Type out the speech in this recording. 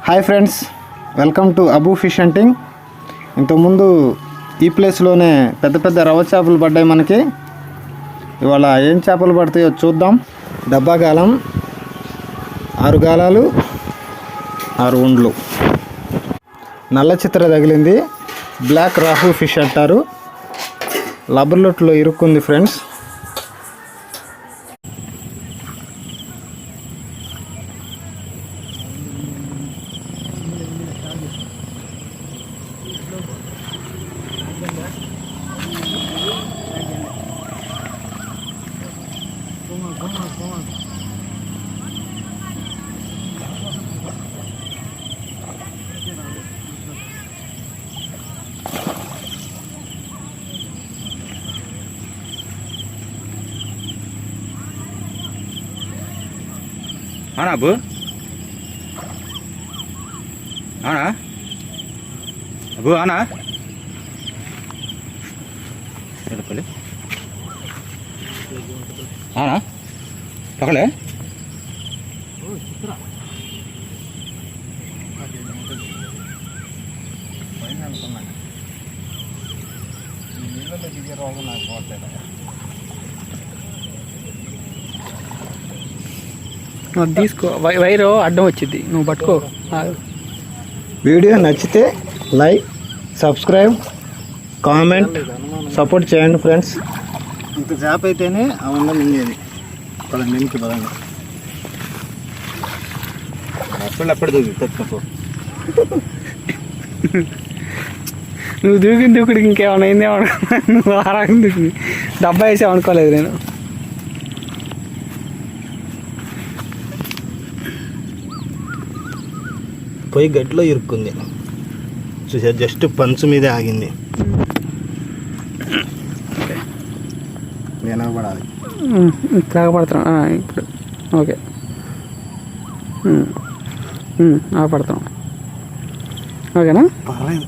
Hi friends, welcome to Abu fish hunting. ఇంతకుముందు ఈ ప్లేస్లోనే పెద్ద పెద్ద రవ్వ చేపలు పడ్డాయి మనకి. ఇవాళ ఏం చేపలు పడతాయో చూద్దాం. డబ్బా గాలం, 6 గాలాలు, 6 ఉండ్లు. నల్ల చిత్ర తగిలింది. బ్లాక్ రాహు ఫిష్ అంటారు. లబ్బర్లొట్లో ఇరుక్కుంది friends. Ana bu? Ana? Bu ana? Pale. Ana? Pakale? తీసుకో, వైరు అడ్డం వచ్చింది, నువ్వు పట్టుకో. వీడియో నచ్చితే లైక్, సబ్స్క్రైబ్, కామెంట్, సపోర్ట్ చేయండి ఫ్రెండ్స్. ఇంత చేప అయితేనే ఆ ఉండ మింగేది. మింకి పదండి. అప్పుడు దూకి నువ్వు దూకిన దూకుడికి ఇంకేమైనా అయిందేమో. నువ్వు ఆరాగం దూకి డబ్బా వేసావు అనుకోలేదు నేను. పోయి గట్టిలో ఇరుక్కుంది. చూసా, జస్ట్ పంచు మీదే ఆగింది. నేను పడాలి. తాగపడుతున్నా ఇప్పుడు. ఓకే, పడతాం. ఓకేనా? పర్లేదు.